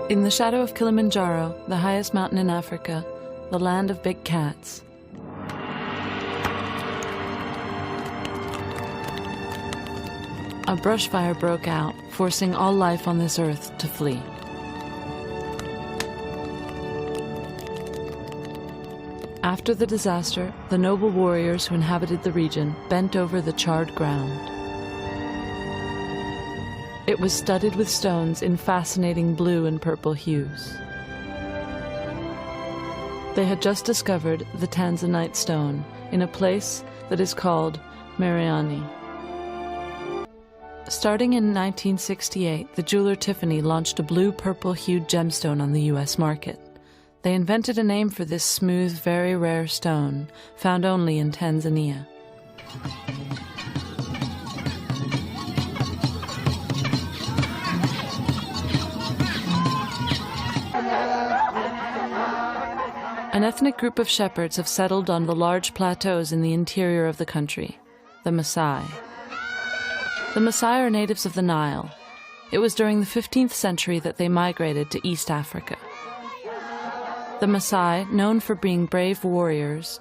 In the shadow of Kilimanjaro, the highest mountain in Africa, the land of big cats, a brush fire broke out, forcing all life on this earth to flee. After the disaster, the noble warriors who inhabited the region bent over the charred ground. It was studded with stones in fascinating blue and purple hues. They had just discovered the Tanzanite stone in a place that is called Mariani. Starting in 1968, the jeweler Tiffany launched a blue-purple hued gemstone on the U.S. market. They invented a name for this smooth, very rare stone, found only in Tanzania. An ethnic group of shepherds have settled on the large plateaus in the interior of the country, the Maasai. The Maasai are natives of the Nile. It was during the 15th century that they migrated to East Africa. The Maasai, known for being brave warriors,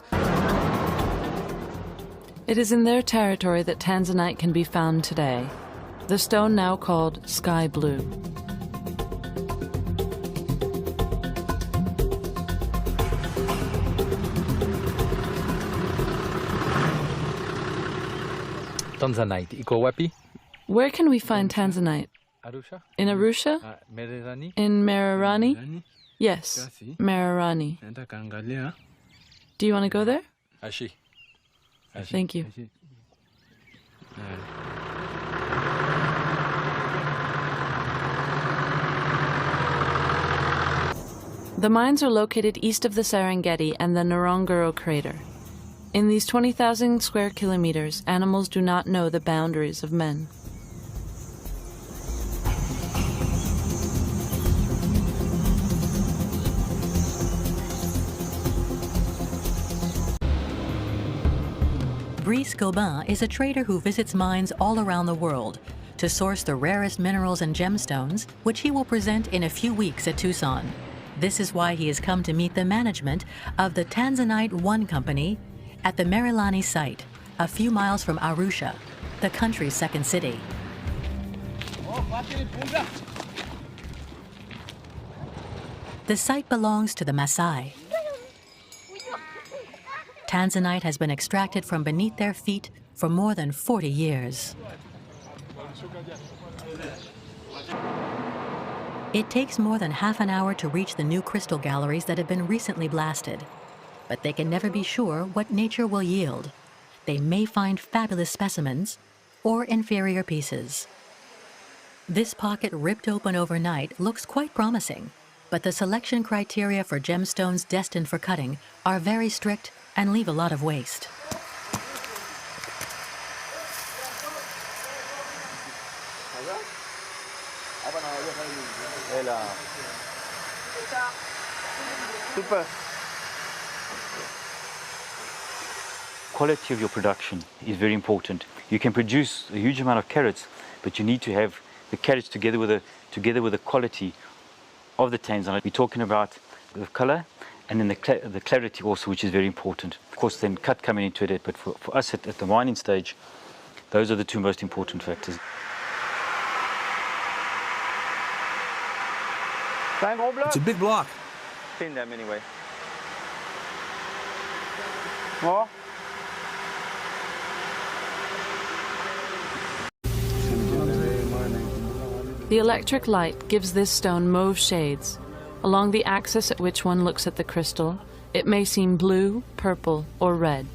it is in their territory that Tanzanite can be found today, the stone now called sky blue. Tanzanite, iko wapi? Where can we find Tanzanite? Arusha? In Arusha? Mererani? In Mararani? Yes, Mararani. Do you want to go there? Ashi. Thank you. The mines are located east of the Serengeti and the Ngorongoro crater. In these 20,000 square kilometers, animals do not know the boundaries of men. Brice Gobin is a trader who visits mines all around the world to source the rarest minerals and gemstones, which he will present in a few weeks at Tucson. This is why he has come to meet the management of the Tanzanite 1 company at the Marilani site, a few miles from Arusha, the country's second city. The site belongs to the Maasai. Tanzanite has been extracted from beneath their feet for more than 40 years. It takes more than half an hour to reach the new crystal galleries that have been recently blasted. But they can never be sure what nature will yield. They may find fabulous specimens or inferior pieces. This pocket ripped open overnight looks quite promising, but the selection criteria for gemstones destined for cutting are very strict and leave a lot of waste. Super. Quality of your production is very important. You can produce a huge amount of carats, but you need to have the carats together with the quality of the Tanzanite. We're talking about the color and then the clarity also, which is very important. Of course, then cut coming into it, but for us at the mining stage, those are the two most important factors. It's a big block. Clean them anyway. Oh. The electric light gives this stone mauve shades. Along the axis at which one looks at the crystal, it may seem blue, purple, or red.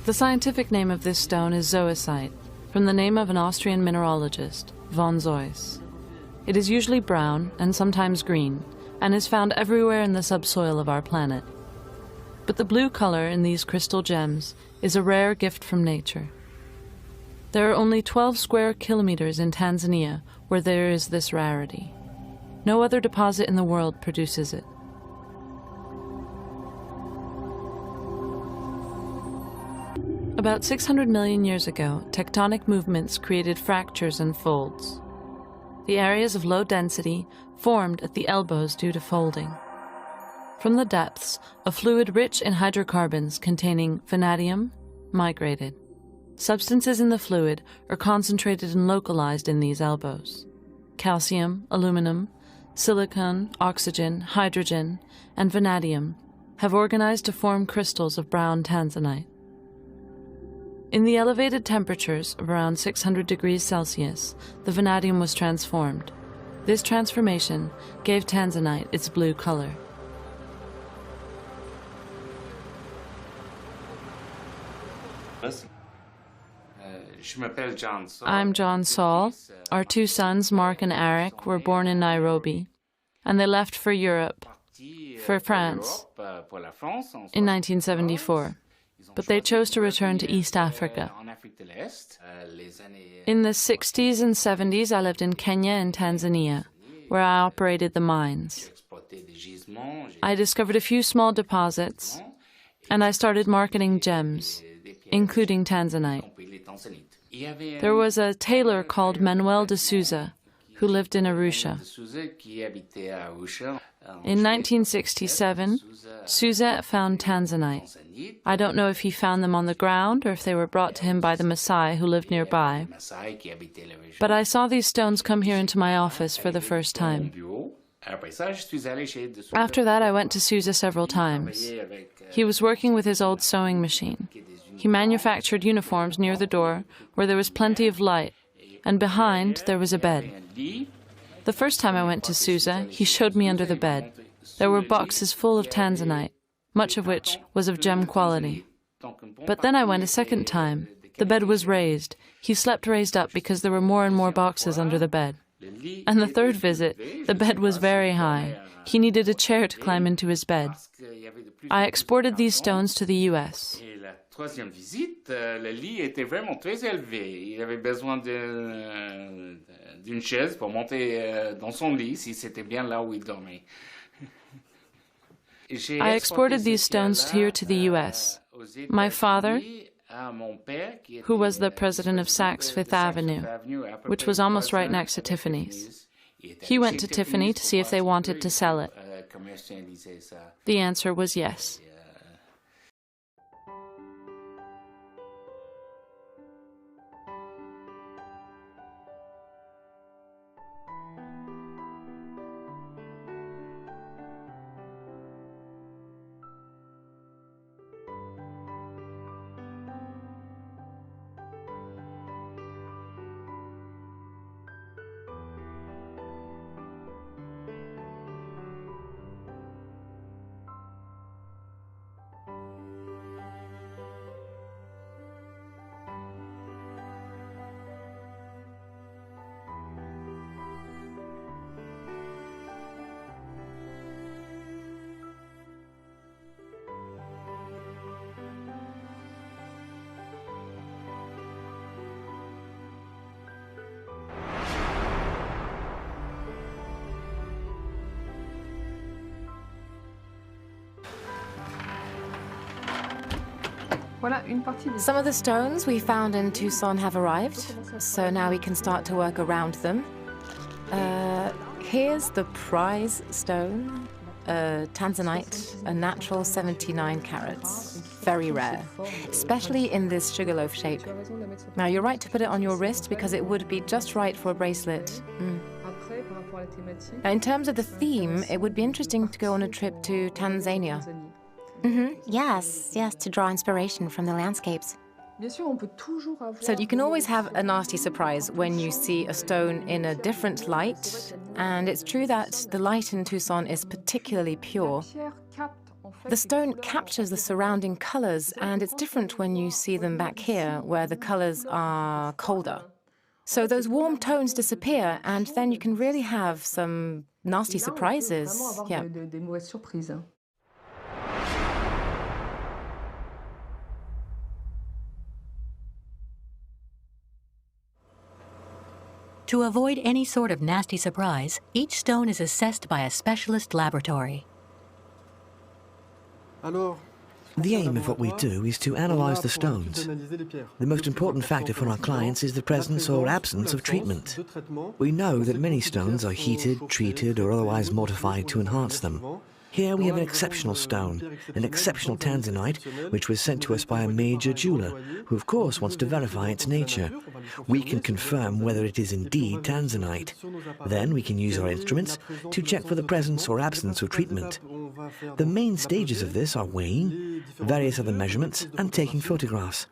The scientific name of this stone is zoisite, from the name of an Austrian mineralogist, von Zeus. It is usually brown and sometimes green, and is found everywhere in the subsoil of our planet. But the blue color in these crystal gems is a rare gift from nature. There are only 12 square kilometers in Tanzania where there is this rarity. No other deposit in the world produces it. About 600 million years ago, tectonic movements created fractures and folds. the areas of low density formed at the elbows due to folding. From the depths, a fluid rich in hydrocarbons containing vanadium migrated. Substances in the fluid are concentrated and localized in these elbows. Calcium, aluminum, silicon, oxygen, hydrogen, and vanadium have organized to form crystals of brown Tanzanite. In the elevated temperatures of around 600 degrees Celsius, the vanadium was transformed. This transformation gave Tanzanite its blue color. I'm John Saul. Our two sons, Mark and Eric, were born in Nairobi, and they left for Europe, for France, in 1974. But they chose to return to East Africa. In the 60s and 70s, I lived in Kenya and Tanzania, where I operated the mines. I discovered a few small deposits, and I started marketing gems, including Tanzanite. There was a tailor called Manuel de Souza who lived in Arusha. In 1967, Souza found Tanzanite. I don't know if he found them on the ground or if they were brought to him by the Maasai who lived nearby. But I saw these stones come here into my office for the first time. After that, I went to Souza several times. He was working with his old sewing machine. He manufactured uniforms near the door where there was plenty of light, and behind there was a bed. The first time I went to Souza, he showed me under the bed. There were boxes full of Tanzanite, much of which was of gem quality. But then I went a second time. The bed was raised. He slept raised up because there were more and more boxes under the bed. And the third visit, the bed was very high. He needed a chair to climb into his bed. I exported these stones to the US. Troisième visite, le lit était vraiment très élevé. Il avait besoin d'une chaise pour monter dans son lit si c'était bien là où il dormait. I exported these stones here to the US. My father, who was the president of Saks Fifth Avenue, which was almost right next to Tiffany's, he went to Tiffany to see if they wanted to sell it. The answer was yes. Some of the stones we found in Tucson have arrived, so now we can start to work around them. Here's the prize stone, Tanzanite, a natural 79 carats. Very rare, especially in this sugarloaf shape. Now, you're right to put it on your wrist because it would be just right for a bracelet. Now, in terms of the theme, it would be interesting to go on a trip to Tanzania. Yes, to draw inspiration from the landscapes. So you can always have a nasty surprise when you see a stone in a different light, and it's true that the light in Tucson is particularly pure. The stone captures the surrounding colors, and it's different when you see them back here, where the colors are colder. So those warm tones disappear, and then you can really have some nasty surprises. Yeah. To avoid any sort of nasty surprise, each stone is assessed by a specialist laboratory. The aim of what we do is to analyze the stones. The most important factor for our clients is the presence or absence of treatment. We know that many stones are heated, treated, or otherwise modified to enhance them. Here we have an exceptional stone, an exceptional Tanzanite, which was sent to us by a major jeweler, who of course wants to verify its nature. We can confirm whether it is indeed Tanzanite. Then we can use our instruments to check for the presence or absence of treatment. The main stages of this are weighing, various other measurements, and taking photographs.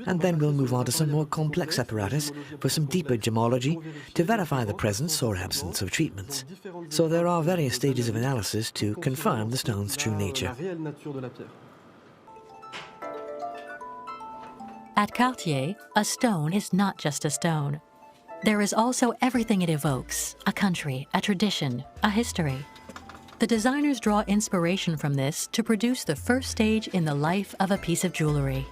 And then we'll move on to some more complex apparatus for some deeper gemology to verify the presence or absence of treatments. So there are various stages of analysis to confirm the stone's true nature. At Cartier, a stone is not just a stone. There is also everything it evokes: a country, a tradition, a history. The designers draw inspiration from this to produce the first stage in the life of a piece of jewelry.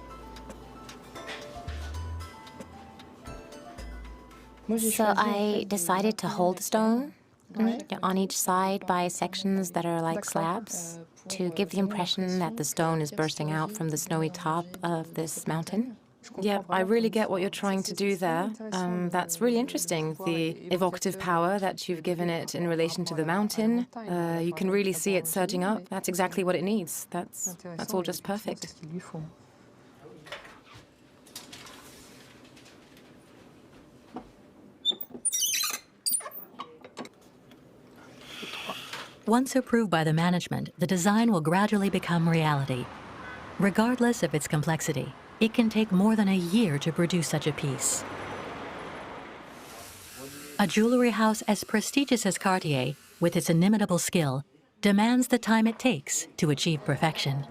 So I decided to hold the stone on each side by sections that are like slabs to give the impression that the stone is bursting out from the snowy top of this mountain. Yeah, I really get what you're trying to do there. That's really interesting, the evocative power that you've given it in relation to the mountain. You can really see it surging up. That's exactly what it needs. That's all just perfect. Once approved by the management, the design will gradually become reality. Regardless of its complexity, it can take more than a year to produce such a piece. A jewelry house as prestigious as Cartier, with its inimitable skill, demands the time it takes to achieve perfection.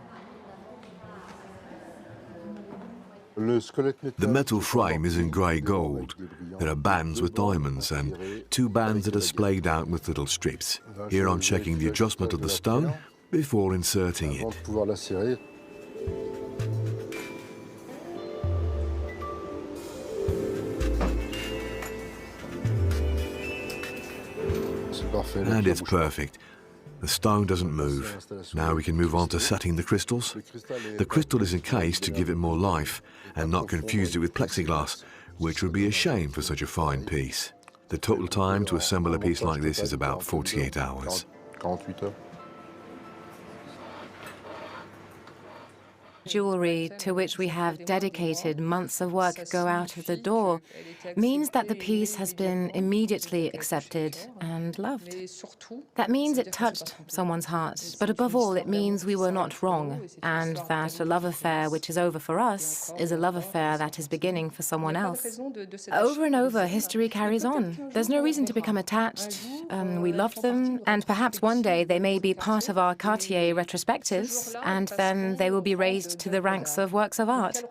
The metal frame is in grey gold. There are bands with diamonds and 2 bands that are splayed out with little strips. Here I'm checking the adjustment of the stone before inserting it. And it's perfect. The stone doesn't move. Now we can move on to setting the crystals. The crystal is encased to give it more life and not confuse it with plexiglass, which would be a shame for such a fine piece. The total time to assemble a piece like this is about 48 hours. Jewelry to which we have dedicated months of work go out of the door means that the piece has been immediately accepted and loved. That means it touched someone's heart, but above all it means we were not wrong, and that a love affair which is over for us is a love affair that is beginning for someone else. Over and over, history carries on. There's no reason to become attached. We loved them, and perhaps one day they may be part of our Cartier retrospectives, and then they will be raised to the ranks of works of art.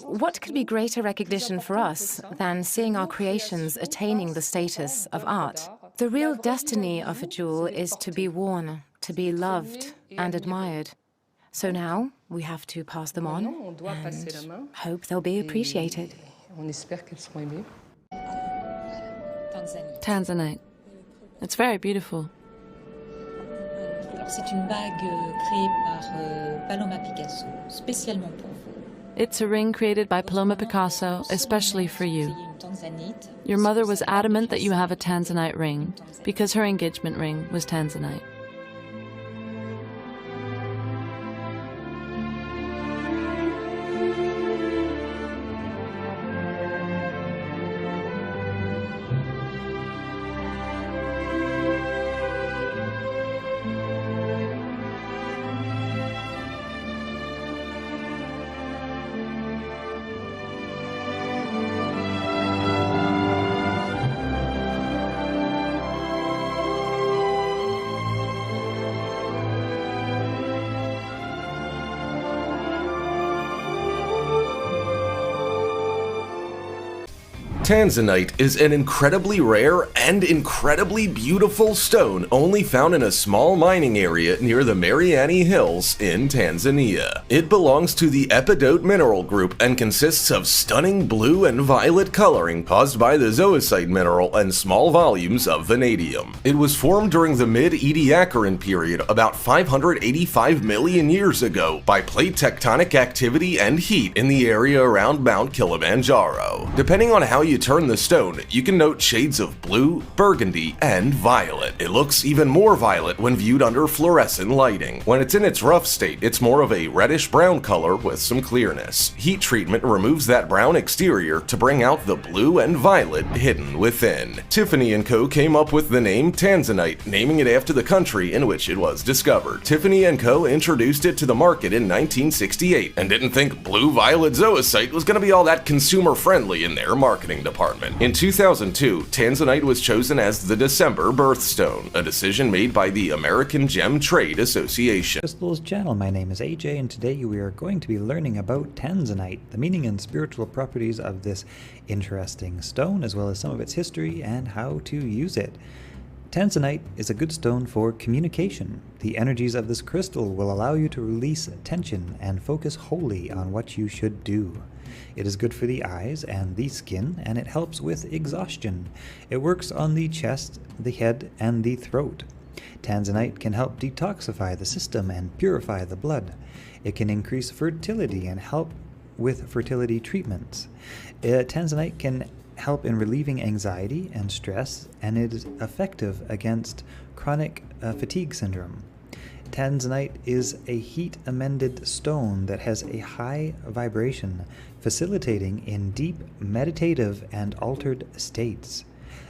What could be greater recognition for us than seeing our creations attaining the status of art? The real destiny of a jewel is to be worn, to be loved and admired. So now we have to pass them on and hope they'll be appreciated. Tanzanite. It's very beautiful. C'est une bague créée par Paloma Picasso, spécialement pour vous. It's a ring created by Paloma Picasso, especially for you. Your mother was adamant that you have a Tanzanite ring, because her engagement ring was Tanzanite. Tanzanite is an incredibly rare and incredibly beautiful stone only found in a small mining area near the Mariani Hills in Tanzania. It belongs to the epidote mineral group and consists of stunning blue and violet coloring caused by the zoisite mineral and small volumes of vanadium. It was formed during the mid-Ediacaran period about 585 million years ago by plate tectonic activity and heat in the area around Mount Kilimanjaro. Depending on how you turn the stone, you can note shades of blue, burgundy, and violet. It looks even more violet when viewed under fluorescent lighting. When it's in its rough state, it's more of a reddish-brown color with some clearness. Heat treatment removes that brown exterior to bring out the blue and violet hidden within. Tiffany Co came up with the name Tanzanite, naming it after the country in which it was discovered. Tiffany Co introduced it to the market in 1968 and didn't think blue-violet zoisite was going to be all that consumer-friendly in their marketing department. In 2002, Tanzanite was chosen as the December birthstone, a decision made by the American Gem Trade Association. Crystals channel, my name is AJ, and today we are going to be learning about Tanzanite, the meaning and spiritual properties of this interesting stone, as well as some of its history and how to use it. Tanzanite is a good stone for communication. The energies of this crystal will allow you to release tension and focus wholly on what you should do. It is good for the eyes and the skin, and it helps with exhaustion. It works on the chest, the head, and the throat. Tanzanite can help detoxify the system and purify the blood. It can increase fertility and help with fertility treatments. Tanzanite can help in relieving anxiety and stress, and it is effective against chronic fatigue syndrome. Tanzanite is a heat-amended stone that has a high vibration, facilitating in deep meditative and altered states.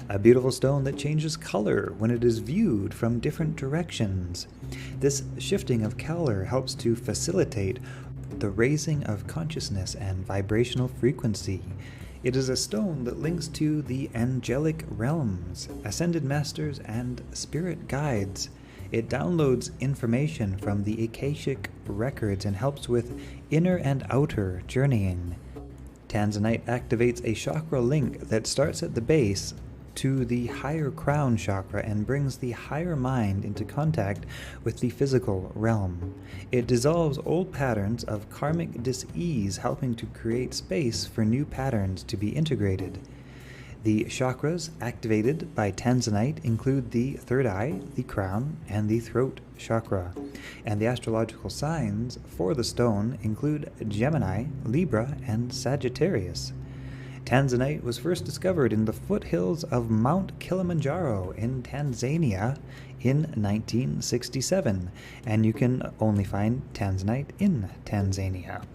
A beautiful stone that changes color when it is viewed from different directions. This shifting of color helps to facilitate the raising of consciousness and vibrational frequency. It is a stone that links to the angelic realms, ascended masters, and spirit guides. It downloads information from the Akashic records and helps with inner and outer journeying. Tanzanite activates a chakra link that starts at the base to the higher crown chakra and brings the higher mind into contact with the physical realm. It dissolves old patterns of karmic dis-ease, helping to create space for new patterns to be integrated. The chakras activated by Tanzanite include the third eye, the crown, and the throat chakra. And the astrological signs for the stone include Gemini, Libra, and Sagittarius. Tanzanite was first discovered in the foothills of Mount Kilimanjaro in Tanzania in 1967, and you can only find Tanzanite in Tanzania.